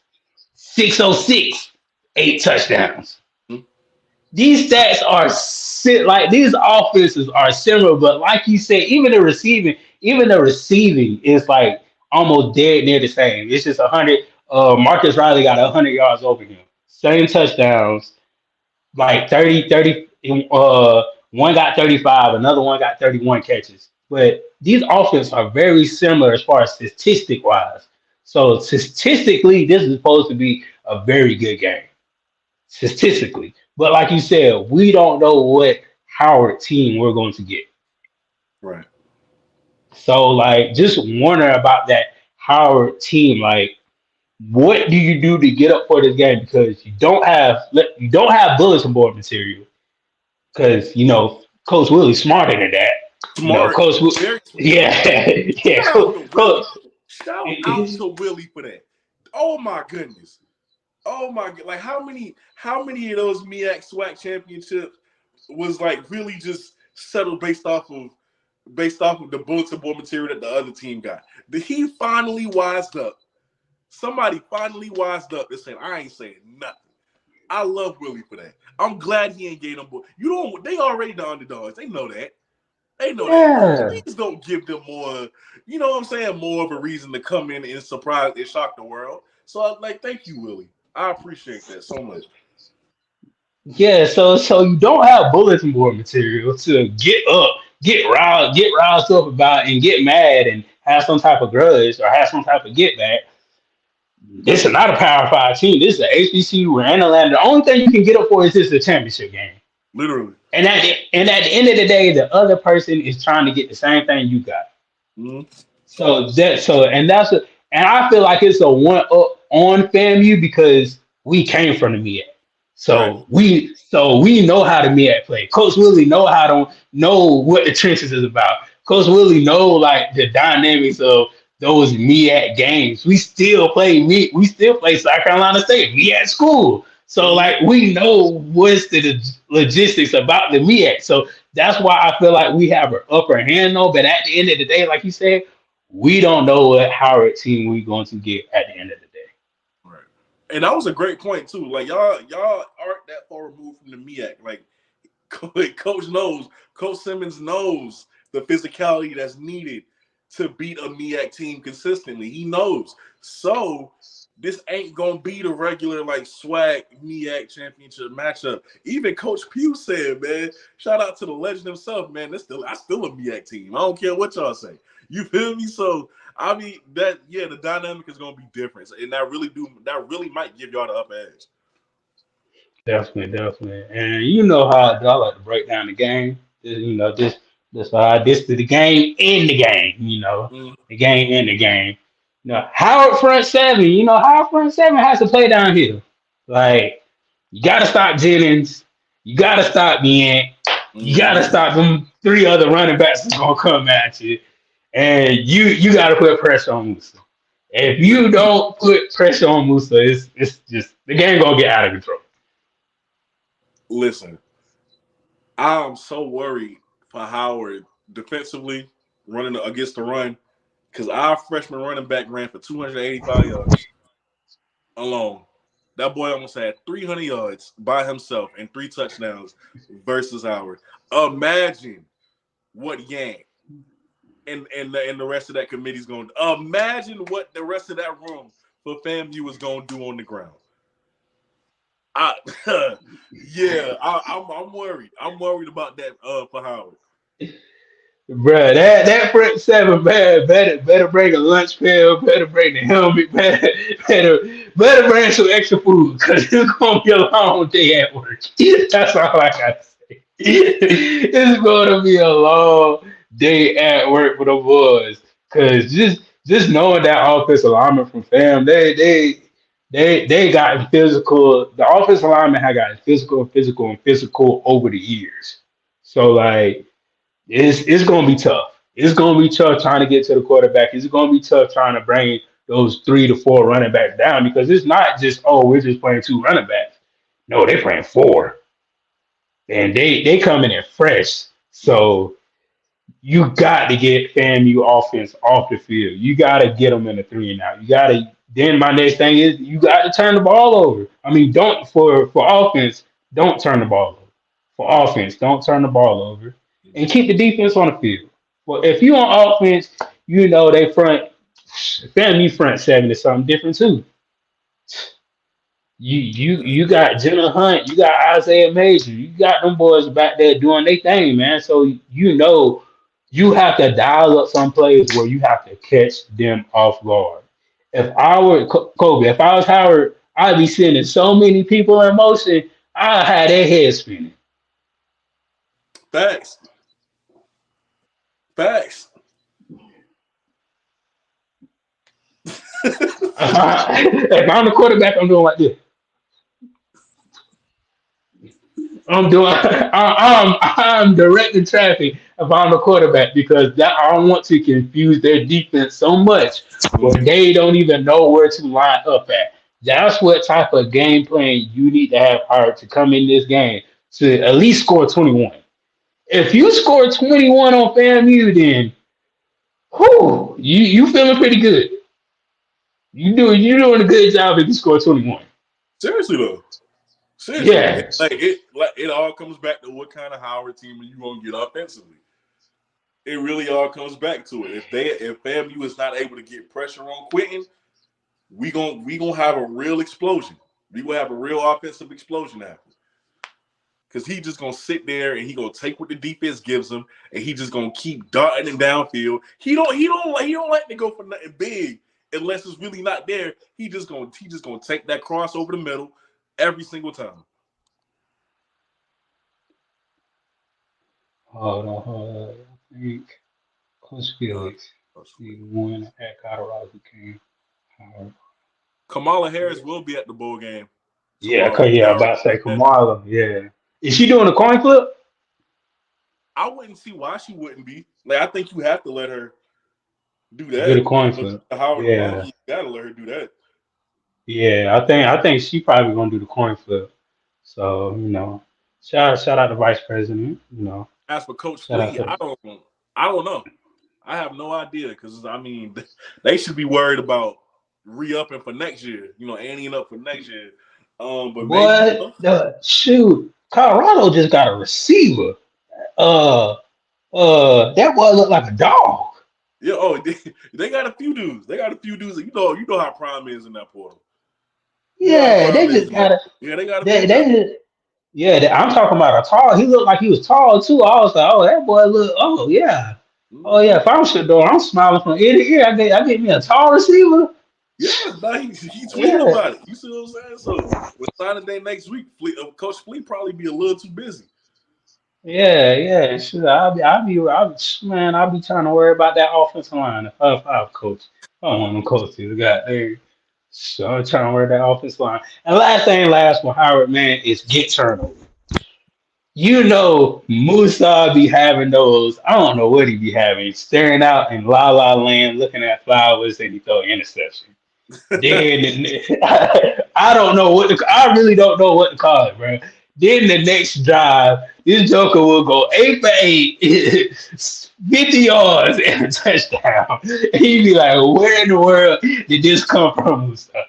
606, 8 touchdowns. Hmm? These stats are like these offenses are similar, but like you said, even the receiving is like almost dead near the same. It's just 100. Marcus Riley got 100 yards over him, same touchdowns, like 30, 30. One got 35, another one got 31 catches. But these offenses are very similar as far as statistic wise. So statistically, this is supposed to be a very good game statistically. But like you said, we don't know what Howard team we're going to get. Right. So like just wondering about that Howard team. Like, what do you do to get up for this game? Because you don't have bulletin board material. Because Coach Willie's smarter than that. Smart, Coach, very smart. yeah, yeah, Shout out to Willie. Coach. Shout out to Willie for that. Oh my goodness. Oh my god! Like how many of those MEAC SWAC championships was like really just settled based off of the bulletin board material that the other team got? Did he finally wised up? Somebody finally wised up and said, "I ain't saying nothing." I love Willie for that. I'm glad he ain't gave them. You don't. They already the underdogs. They know that. They know that. Yeah. Please don't give them more. You know what I'm saying? More of a reason to come in and surprise and shock the world. So I like, thank you, Willie. I appreciate that so much. Yeah, so you don't have bulletin board material to get riled up about and get mad and have some type of grudge or have some type of get back. This is not a Power Five team. This is an HBCU. We're in Atlanta. The only thing you can get up for is just a championship game. Literally. And at the end of the day, the other person is trying to get the same thing you got. Mhm. And I feel like it's a one up on FAMU because we came from the MEAC. Right. So we know how the MEAC play. Coach Willie know what the trenches is about. Coach Willie know like the dynamics of those MEAC games. We still play South Carolina State MEAC school. So Mhm. like we know what's the logistics about the MEAC. So that's why I feel like we have an upper hand though. But at the end of the day, like you said, we don't know what Howard team we're going to get at the end of the day. Right. And that was a great point too. Like y'all aren't that far removed from the MEAC. Like Coach knows, Coach Simmons knows the physicality that's needed to beat a MEAC team consistently. He knows. So this ain't gonna be the regular like swag MEAC championship matchup. Even Coach Pugh said, man, shout out to the legend himself, man. I still a MEAC team. I don't care what y'all say. You feel me? So I mean the dynamic is gonna be different. And that really might give y'all the upper edge. Definitely, definitely. And you know how I like to break down the game. This how this is the game in the game. Mm, The game in the game. Howard front seven. Howard front seven has to play down here. Like you got to stop Jennings. You got to stop Bien. You got to mhm. stop them three other running backs that's gonna come at you, and you got to put pressure on Musa. If you don't put pressure on Musa, it's just the game gonna get out of control. Listen, I'm so worried for Howard defensively running against the run because our freshman running back ran for 285 yards alone. That boy almost had 300 yards by himself and 3 touchdowns versus Howard. Imagine what Yank and the rest of that committee's going to imagine what the rest of that room for FAMU is going to do on the ground. I, yeah, I'm worried. I'm worried about that for Howard. Bruh, that front seven, man, better bring a lunch pail, better bring the helmet, better, better bring some extra food, because it's gonna be a long day at work. That's all I gotta say. It's gonna be a long day at work for the boys. Cause just knowing that offensive alignment from fam, they got physical. The offensive alignment had gotten physical and physical and physical over the years. So like it's gonna be tough. It's gonna be tough trying to get to the quarterback. It's gonna be tough trying to bring those 3 to 4 running backs down because it's not just we're just playing 2 running backs. No, they're playing 4, and they coming in fresh. So you got to get FAMU offense off the field. You got to get them in the 3 and out. You got to. Then my next thing is you got to turn the ball over. I mean, don't for offense, don't turn the ball over. For offense, don't turn the ball over, and keep the defense on the field. Well, if you on offense, they FAMU front seven is something different too. You got Jenna Hunt, you got Isaiah Major, you got them boys back there doing their thing, man. So you have to dial up some plays where you have to catch them off guard. If I were Kobe, if I was Howard, I'd be sending so many people in motion, I had their head spinning. Facts. Facts. If I'm the quarterback, I'm doing like this. I'm directing traffic if I'm the quarterback because that I don't want to confuse their defense so much where Mhm. they don't even know where to line up at. That's what type of game plan you need to have Howard to come in this game to at least score 21. If you score 21 on FAMU, then whew, you feeling pretty good. You doing a good job if you score 21. Seriously though, seriously, Yeah. it all comes back to what kind of Howard team are you gonna get offensively. It really all comes back to it. If FAMU is not able to get pressure on Quentin, we gonna have a real explosion. We will have a real offensive explosion happen. Because he just gonna sit there and he gonna take what the defense gives him, and he just gonna keep darting him downfield. He don't like to go for nothing big unless it's really not there. He just gonna take that cross over the middle every single time. Hold on. I think Coach Felix, the one at Colorado who came. Howard. Kamala Harris will be at the bowl game Yeah, tomorrow. yeah, I'm about to say Kamala. Yeah. Is she doing a coin flip? I wouldn't see why she wouldn't be. Like, I think you have to let her do that. Do the coin flip. Howard, Yeah. you gotta let her do that. Yeah, I think she probably gonna do the coin flip. So, shout out to Vice President, As for Coach Shout out Flea, to I don't know. I have no idea because I mean they should be worried about re-upping for next year. Anteing up for next year. But what the shoot. Colorado just got a receiver. Uh that boy looked like a dog. Yeah, they got a few dudes. They got a few dudes. You know how Prime is in that portal. Yeah, they just got a They got a they, few they guys. just yeah, I'm talking about a tall. He looked like he was tall too. I was like, oh, that boy look. Oh yeah, oh yeah. If I'm Shador, I'm smiling from ear to ear. I get me a tall receiver. Yeah, nah, he tweeted Yeah, about it. You see what I'm saying? So with signing day next week, Coach Flea probably be a little too busy. yeah. Sure. I'll be trying to worry about that offensive line if I was coach. I don't want them coaches. Got there. So I'm trying to worry that offensive line. And last one, Howard, man, is get turnover. Musa be having those. I don't know what he be having, staring out in La La Land, looking at flowers, and he throw an interception. Then I don't know I really don't know what to call it, bro. Then the next drive, this Joker will go 8 for 8, 50 yards and a touchdown. And he'd be like, where in the world did this come from, Musa?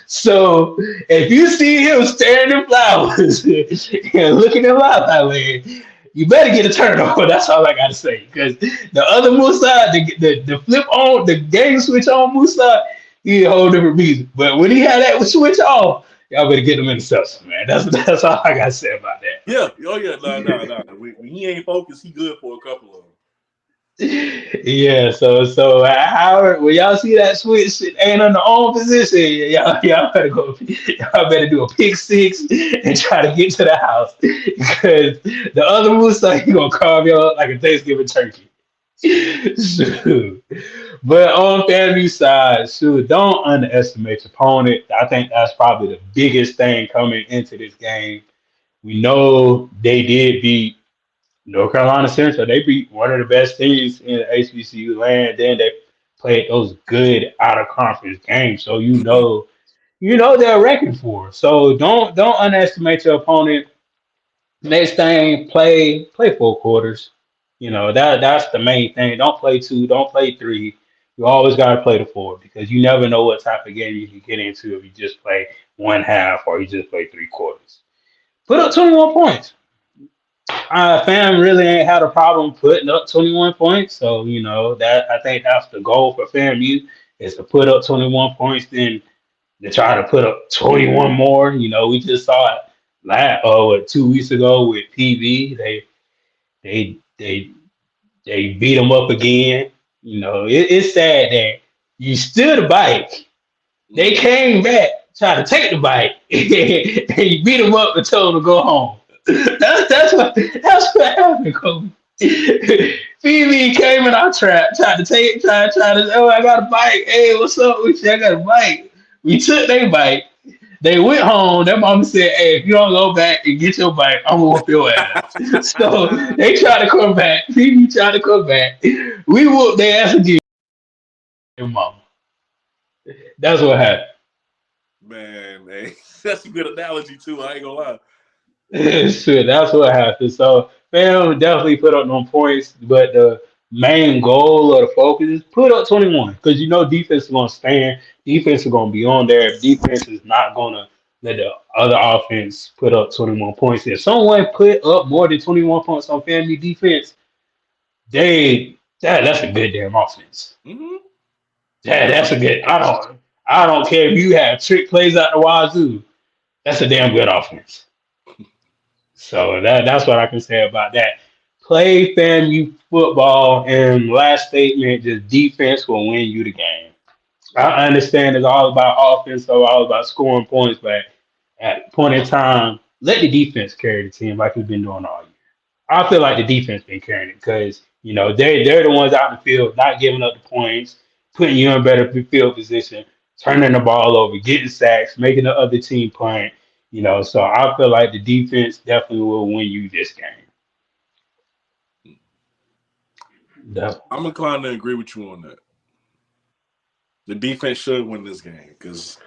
So if you see him staring at flowers and looking at La La Land, you better get a turnover. That's all I gotta say. Because the other Musa, the flip on, the game switch on Musa, he a whole different beast. But when he had that switch off, y'all better get him in the substance, man. That's all I gotta say about that. Yeah. Oh yeah. No. When he ain't focused, he good for a couple of them. Yeah, so Howard, when y'all see that switch ain't on the own position, y'all better go. Y'all better do a pick six and try to get to the house because the other Musa he gonna carve you up like a Thanksgiving turkey. Shoot. But on FAMU side, shoot, don't underestimate your opponent. I think that's probably the biggest thing coming into this game. We know they did beat North Carolina Central. They beat one of the best teams in the HBCU land. Then they played those good out of conference games. So they're reckoned for. So don't underestimate your opponent. Next thing, play 4 quarters. That's the main thing. Don't play 2, don't play 3. You always gotta play the 4 because you never know what type of game you can get into if you just play one half or you just play 3 quarters. Put up 21 points. Fam really ain't had a problem putting up 21 points. So, that I think that's the goal for FAMU is to put up 21 points, then to try to put up 21 more. We just saw it 2 weeks ago with PV. They they they beat them up again. It's sad that you stood the bike. They came back, tried to take the bike, and you beat them up and told them to go home. That's what happened, Kobe. Phoebe came in our trap, tried to, oh, I got a bike. Hey, what's up with you? I got a bike. We took their bike. They went home. Their mama said, hey, if you don't go back and get your bike, I'm going to whoop your ass. So they tried to come back. Phoebe tried to come back. We whooped their ass again. Their mama. That's what happened. Man, hey, that's a good analogy too. I ain't gonna lie. Shit, that's what happened. So, fam definitely put up no points, but the main goal of the focus is put up 21 because you know defense is going to stand. Defense is going to be on there. Defense is not going to let the other offense put up 21 points. If someone put up more than 21 points on family defense, that's a good damn offense. Mm-hmm. That's a good. I don't care if you have trick plays out the wazoo. That's a damn good offense. So that's what I can say about that. Play FAMU football, and last statement, just defense will win you the game. I understand it's all about offense, so all about scoring points, but at a point in time, let the defense carry the team like we've been doing all year. I feel like the defense been carrying it because they're the ones out in the field not giving up the points, putting you in better field position, turning the ball over, getting sacks, making the other team punt. So I feel like the defense definitely will win you this game. I'm inclined to agree with you on that. The defense should win this game because,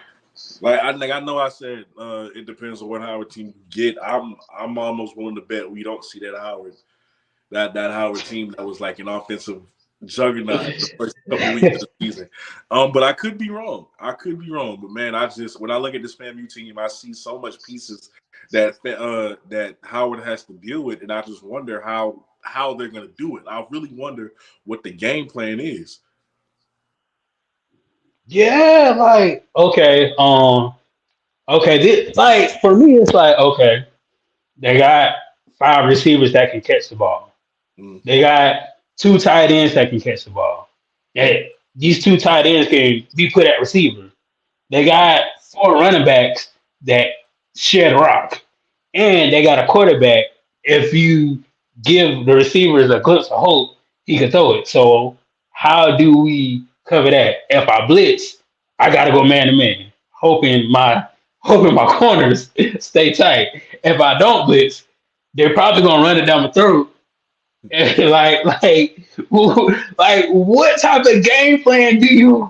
I know I said it depends on what Howard team you get. I'm almost willing to bet we don't see that Howard team that was like an offensive juggernaut the first couple weeks of the season. But I could be wrong. But man, when I look at this FAMU team, I see so much pieces that Howard has to deal with, and I just wonder how they're going to do it. I really wonder what the game plan is. Yeah, like okay. Like for me, it's like okay, they got five receivers that can catch the ball. Mm. They got two tight ends that can catch the ball. These two tight ends can be put at receiver. They got four running backs that shed rock, and they got a quarterback. If you give the receivers a glimpse of hope, he can throw it. So how do we cover that? If I blitz, I got to go man to man, hoping my corners stay tight. If I don't blitz, they're probably gonna run it down my throat. Like what type of game plan do you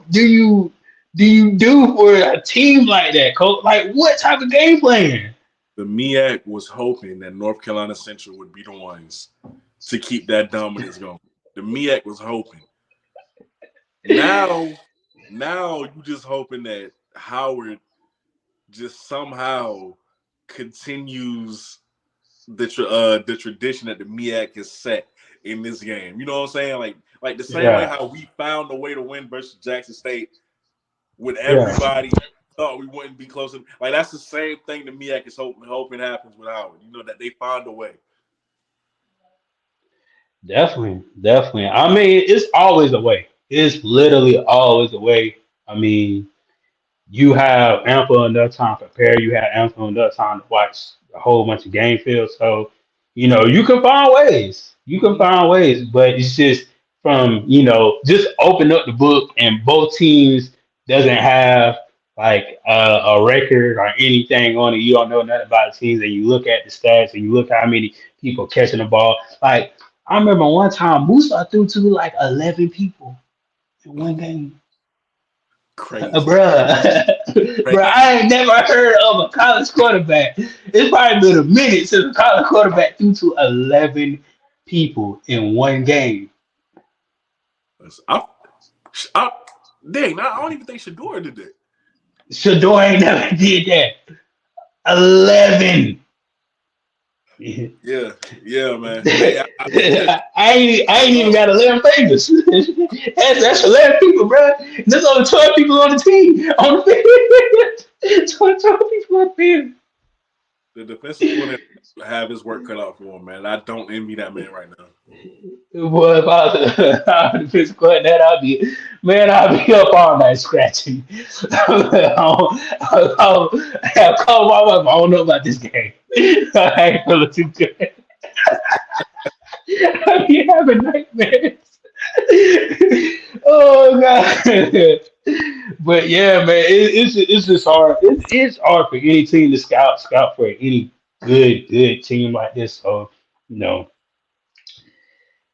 do for a team like that, coach? Like what type of game plan? The MEAC was hoping that North Carolina Central would be the ones to keep that dominance going. The MEAC was hoping. Now you just hoping that Howard just somehow continues the tradition that the MEAC has set in this game. You know what I'm saying? Like the same way how we found a way to win versus Jackson State when everybody thought we wouldn't be close. Like that's the same thing the MEAC is hoping happens with Howard. That they find a way. Definitely. I mean, it's always a way. It's literally always a way. I mean, you have ample enough time to prepare. You have ample enough time to watch a whole bunch of game film. So, you can find ways. You can find ways, but it's just from, just open up the book and both teams doesn't have like a record or anything on it. You don't know nothing about the teams and you look at the stats and you look how many people catching the ball. Like, I remember one time Musa threw to like 11 people in one game. Crazy. Bruh, I ain't never heard of a college quarterback. It's probably been a minute since a college quarterback threw to 11 people in one game. Dang, I don't even think Shador did that. Shador ain't never did that. 11. Yeah, man. Hey, I ain't even got 11 fingers. That's 11 people, bro. There's only 12 people on the team. On the field. 12 people on the field. The defensive coordinator have his work cut out for him, man. I don't envy that man right now. Boy, if I was the defensive coordinator, I'll be up all night scratching. I'll call my wife. I don't know about this game. I ain't feeling too good. I be having nightmares. Oh god. But yeah, man, it's just hard. It's hard for any team to scout for any good team like this. So so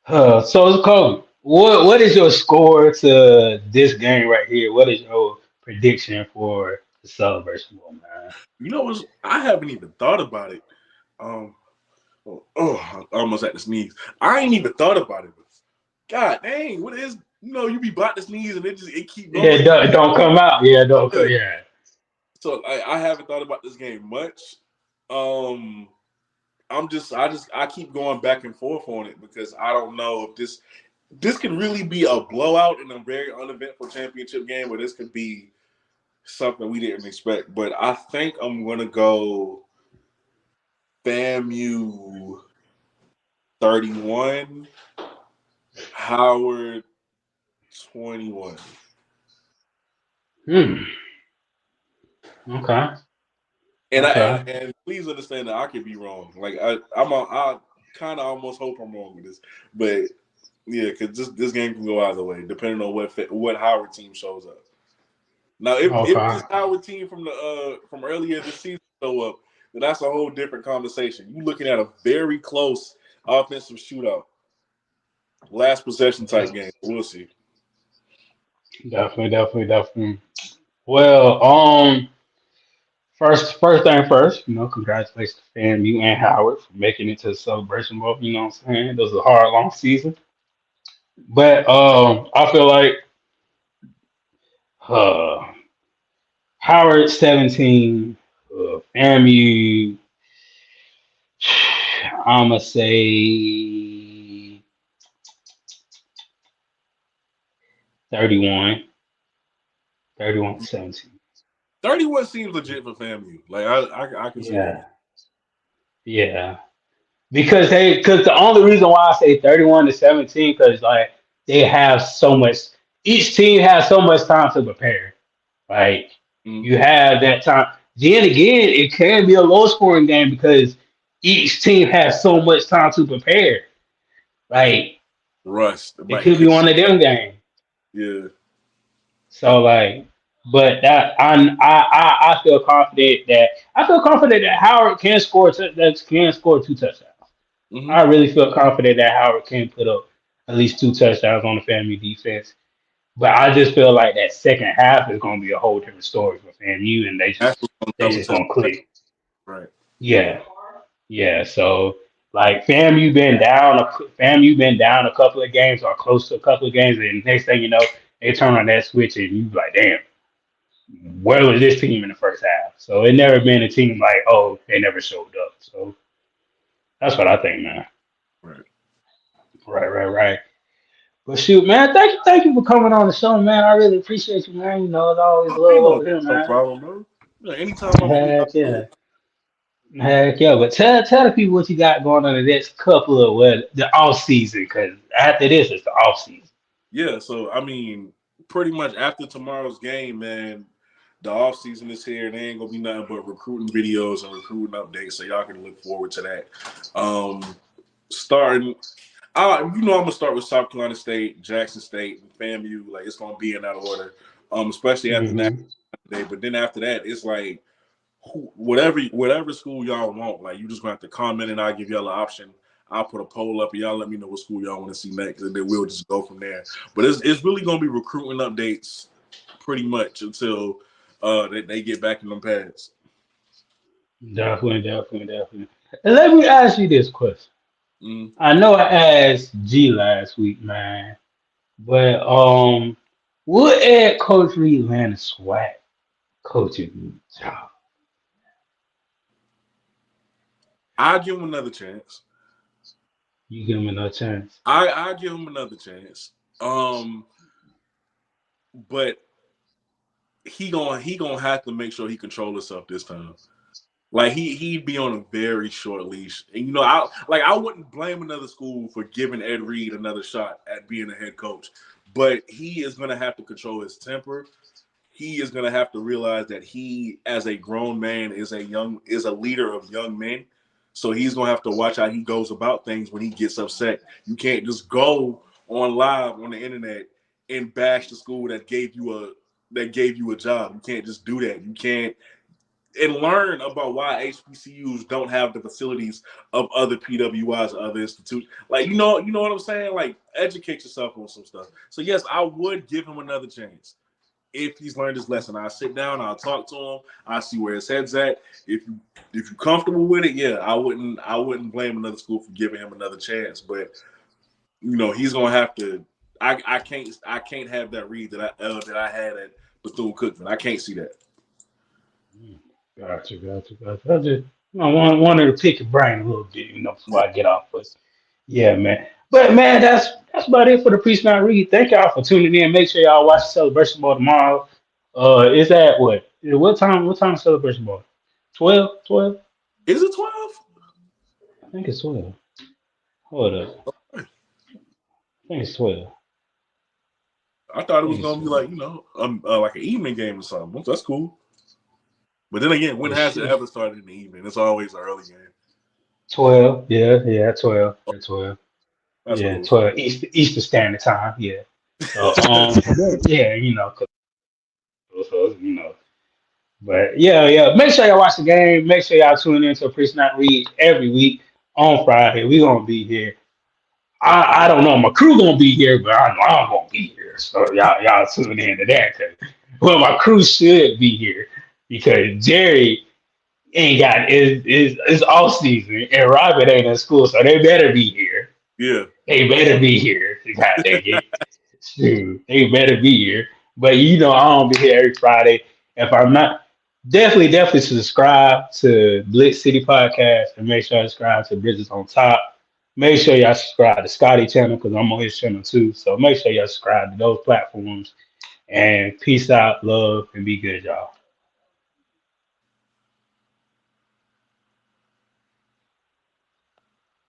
it's Kobe. What is your score to this game right here? What is your prediction for the Celebration Bowl, man. You know what? I haven't even thought about it. I almost had to sneeze. I ain't even thought about it. God dang, what is? You be about to sneeze and it keep Yeah, going. it don't come out. Yeah, don't come. Yeah. So I haven't thought about this game much. Um, I keep going back and forth on it because I don't know if this could really be a blowout in a very uneventful championship game, or this could be something we didn't expect. But I think I'm gonna go FAMU 31, Howard 21. Okay. And Okay. and please understand that I could be wrong. Like I kind of almost hope I'm wrong with this, but yeah, because this game can go either way depending on what Howard team shows up. Now, if Okay. this Howard team from earlier this season show up, then that's a whole different conversation. You're looking at a very close offensive shootout, last possession type game. We'll see. Definitely. Well, first thing first, congratulations to FAMU and Howard for making it to the Celebration Bowl. You know what I'm saying? It was a hard, long season, but I feel like uh, Howard 17, FAMU. I'ma say 31, 31-17. 31 seems legit for FAMU. Like I can see that. Yeah, yeah. Because the only reason why I say 31-17, because like they have so much. Each team has so much time to prepare. Like you Mm-hmm. have that time. Then again, it can be a low scoring game because each team has so much time to prepare. Like Rust, it like could be one of them games. yeah. So like, but I feel confident that Howard can score can score two touchdowns. Mm-hmm. I really feel confident that Howard can put up at least two touchdowns on the FAMU defense. But I just feel like that second half is going to be a whole different story for FAMU, and That's what's gonna they tell just the test. going to click. Right. Yeah, yeah. So like FAMU been down a couple of games or close to a couple of games, and next thing you know, they turn on that switch, and you be like, damn, where was this team in the first half? So it never been a team like, oh, they never showed up. So that's what I think, man. Right. Right. But shoot, man, thank you for coming on the show, man. I really appreciate you, man. It's always love Ain't over here, no man. problem, bro. Yeah, anytime I'm free, I'll Heck do yeah. it. Heck yeah. But tell the people what you got going on the next couple of the off season, because after this it's the off season. Yeah, so I mean, pretty much after tomorrow's game, man, the off season is here. There ain't gonna be nothing but recruiting videos and recruiting updates, so y'all can look forward to that. Starting, I'm gonna start with South Carolina State, Jackson State, and FAMU. Like it's gonna be in that order. Especially after that Hmm. day. But then after that, it's like whatever school y'all want. Like you just gonna have to comment, and I'll give y'all an option. I'll put a poll up, and y'all let me know what school y'all want to see next, and then we'll just go from there. But it's really gonna be recruiting updates pretty much until they get back in them pads. Definitely. And let me ask you this question. Mm. I know I asked G last week, man, but would Ed Coach Reed land a swag coaching job? I'll give him another chance. You give him another chance. I give him another chance. But he gonna have to make sure he control himself this time. Like he'd be on a very short leash, and I wouldn't blame another school for giving Ed Reed another shot at being a head coach, but he is gonna have to control his temper. He is gonna have to realize that he, as a grown man, is a leader of young men. So he's gonna have to watch how he goes about things when he gets upset. You can't just go on live on the internet and bash the school that gave you a job. You can't just do that. You can't and learn about why HBCUs don't have the facilities of other PWIs or other institutions. Like you know what I'm saying? Like educate yourself on some stuff. So yes, I would give him another chance. if he's learned his lesson. I sit down, I'll talk to him, I see where his head's at. If you're comfortable with it, yeah, I wouldn't blame another school for giving him another chance. But he's gonna have to. I can't have that read that I had at Bethune-Cookman. I can't see that. Gotcha. I just wanted to pick your brain a little bit, before I get off. But yeah, man. But man, that's about it for the pre-snap read. Thank y'all for tuning in. Make sure y'all watch the Celebration Ball tomorrow. Is that what time? What time is Celebration Ball? 12? 12? Is it 12? I think it's 12. Hold up. I think it's 12. I thought it was gonna be like like an evening game or something. That's cool. But then again, when has it ever started in the evening? It's always an early game. 12. Yeah, 12. 12. That's Yeah, cool. 12 Eastern Standard Time. Yeah. So, yeah, But yeah. Make sure y'all watch the game. Make sure y'all tune in to Pre-Snap Read every week on Friday. We gonna be here. I don't know. My crew gonna be here, but I know I'm gonna be here. So y'all tune in to that. Well, my crew should be here because Jerry ain't got is off season and Robert ain't in school, so they better be here. Yeah. They better be here. God dang it. Shoot, they better be here. But I don't be here every Friday. If I'm not, definitely subscribe to Blitz City Podcast and make sure you subscribe to Bridges on Top. Make sure y'all subscribe to Scotty channel because I'm on his channel too. So make sure y'all subscribe to those platforms. And peace out, love, and be good, y'all.